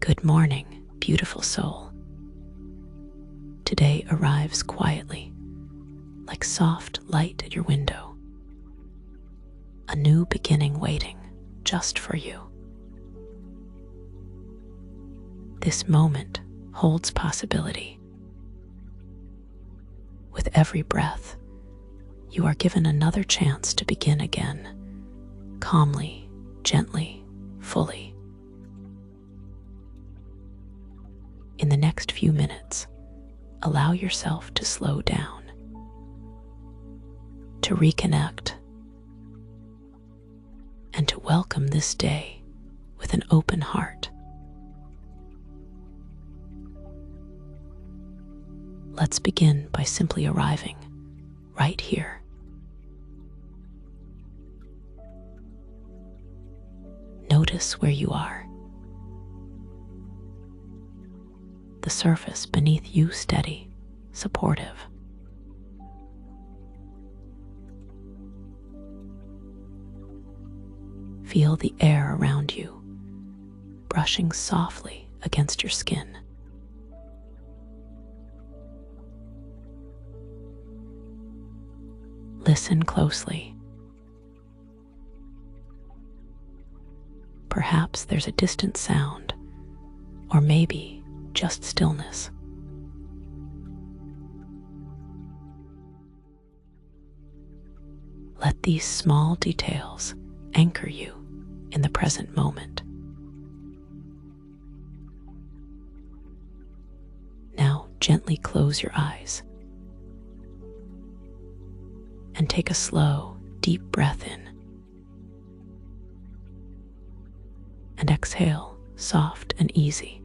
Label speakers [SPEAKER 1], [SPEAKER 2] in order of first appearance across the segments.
[SPEAKER 1] Good morning, beautiful soul. Today arrives quietly, like soft light at your window. A new beginning waiting just for you. This moment holds possibility. With every breath, you are given another chance to begin again, calmly, gently, fully. In the next few minutes, allow yourself to slow down, to reconnect, and to welcome this day with an open heart. Let's begin by simply arriving right here. Notice where you are. The surface beneath you steady, supportive. Feel the air around you, brushing softly against your skin. Listen closely. Perhaps there's a distant sound, or maybe just stillness. Let these small details anchor you in the present moment. Now gently close your eyes and take a slow, deep breath in. And exhale, soft and easy.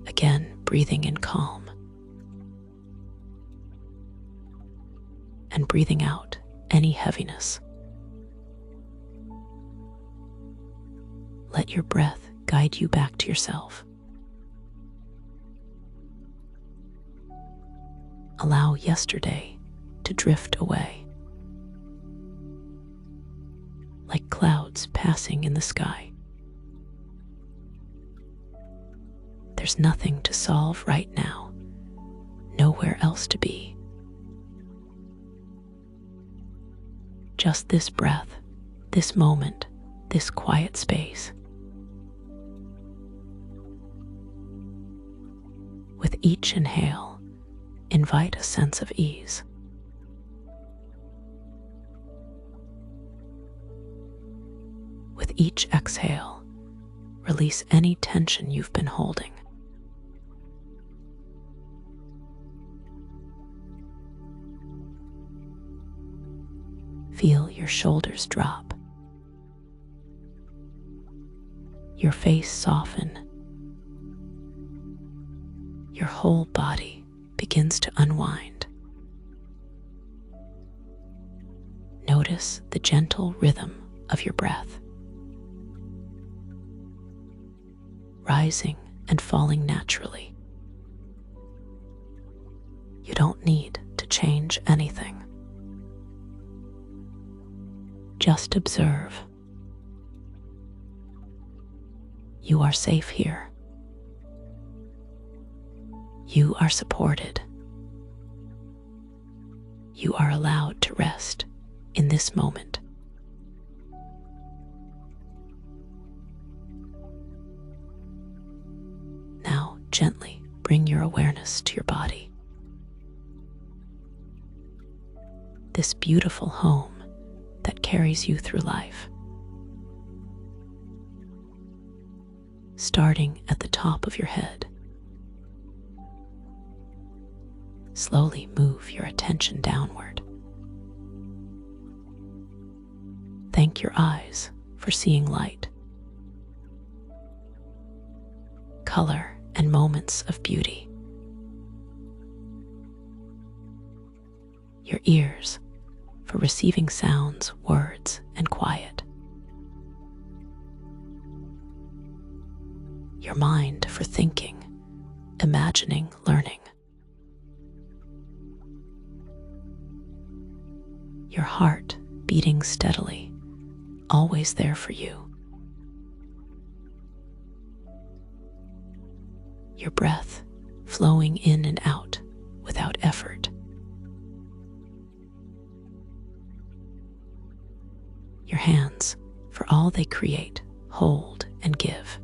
[SPEAKER 1] Again, breathing in calm. And breathing out any heaviness. Let your breath guide you back to yourself. Allow yesterday to drift away, like clouds passing in the sky. There's nothing to solve right now, nowhere else to be. Just this breath, this moment, this quiet space. With each inhale, invite a sense of ease. With each exhale, release any tension you've been holding. Feel your shoulders drop, your face soften, your whole body begins to unwind. Notice the gentle rhythm of your breath, rising and falling naturally. You don't need to change anything. Just observe. You are safe here. You are supported. You are allowed to rest in this moment. Now, gently bring your awareness to your body. This beautiful home that carries you through life. Starting at the top of your head. Slowly move your attention downward. Thank your eyes for seeing light, color, and moments of beauty. Your ears for receiving sounds, words, and quiet. Your mind for thinking, imagining, learning. Your heart beating steadily, always there for you. your breath flowing in and out without effort. Your hands, for all they create, hold and give.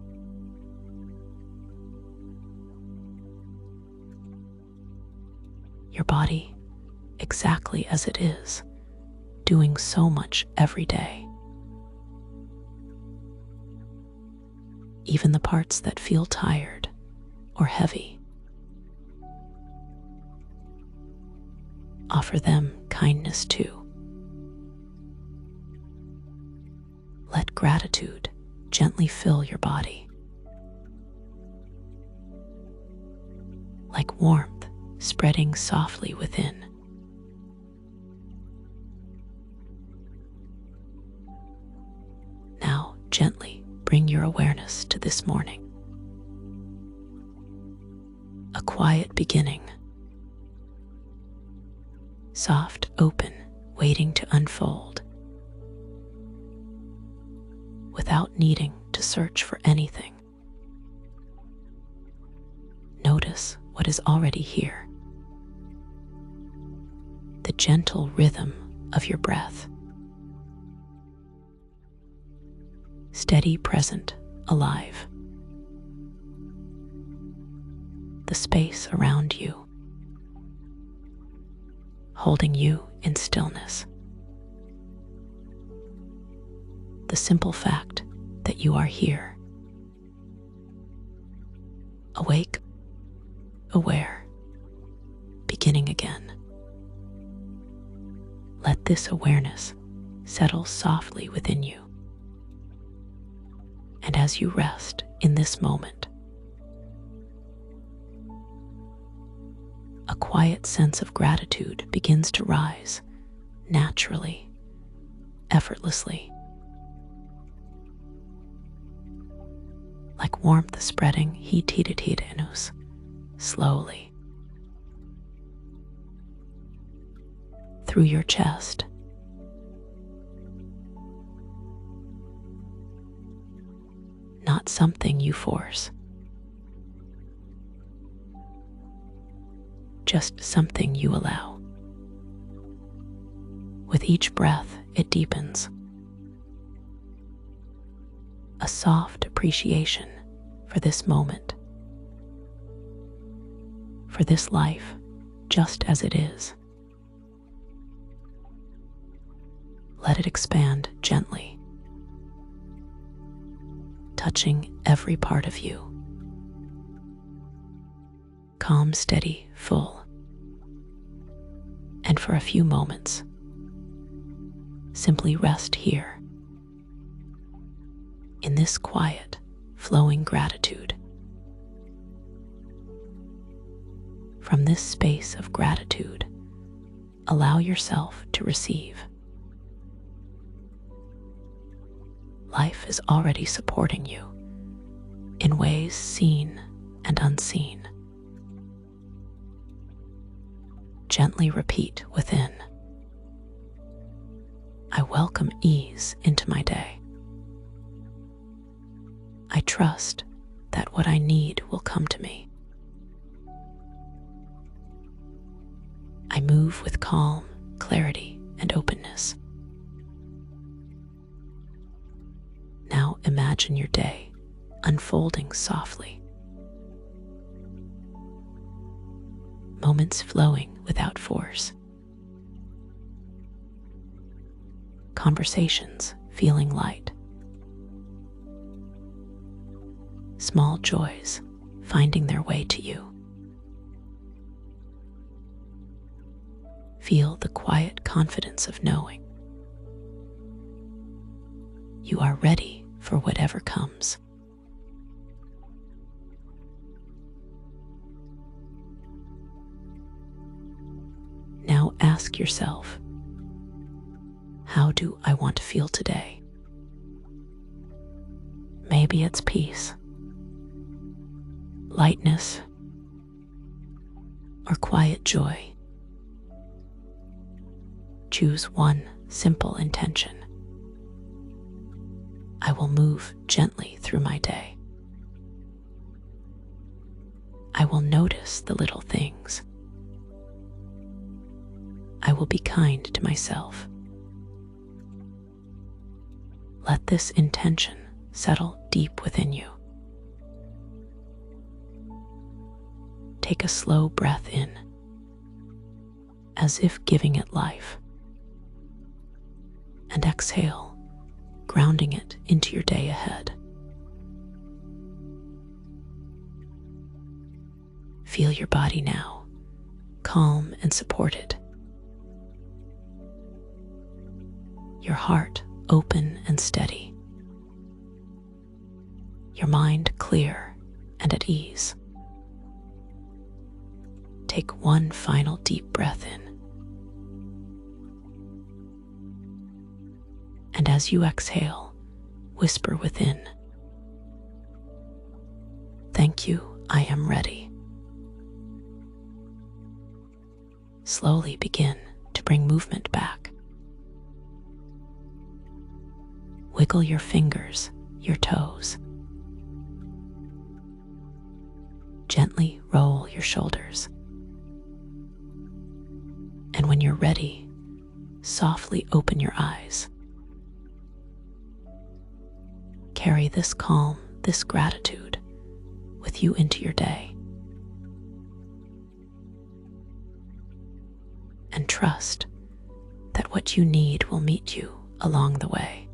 [SPEAKER 1] Your body, exactly as it is, doing so much every day. Even the parts that feel tired or heavy, offer them kindness too. Let gratitude gently fill your body. Like warmth spreading softly within. Now gently bring your awareness to this morning. A quiet beginning. Soft open, waiting to unfold. Without needing to search for anything. Notice what is already here. The gentle rhythm of your breath. Steady, present, alive. The space around you, holding you in stillness. The simple fact that you are here. Awake, aware, beginning again. Let this awareness settle softly within you. And as you rest in this moment, a quiet sense of gratitude begins to rise naturally, effortlessly. Like warmth spreading hitiditinus slowly through your chest, not something you force, just something you allow. With each breath, it deepens. A soft appreciation for this moment, for this life just as it is. Let it expand gently, touching every part of you. Calm, steady, full. And for a few moments, simply rest here in this quiet, flowing gratitude. From this space of gratitude, allow yourself to receive. Life is already supporting you in ways seen and unseen. Gently repeat within, I welcome ease into my day. I trust that what I need will come to me. I move with calm, clarity, and openness. Now imagine your day unfolding softly. Moments flowing without force. Conversations feeling light. Small joys finding their way to you. Feel the quiet confidence of knowing you are ready for whatever comes. Now ask yourself, how do I want to feel today? Maybe it's peace, lightness, or quiet joy. Choose one simple intention. I will move gently through my day. I will notice the little things. I will be kind to myself. Let this intention settle deep within you. Take a slow breath in, as if giving it life, and exhale, grounding it into your day ahead. Feel your body now, calm and supported. Your heart open and steady. Your mind clear and at ease. Take one final deep breath in. And as you exhale, whisper within, "Thank you, I am ready." Slowly begin to bring movement back. Wiggle your fingers, your toes. Gently roll your shoulders. And when you're ready, softly open your eyes. Carry this calm, this gratitude with you into your day. And trust that what you need will meet you along the way.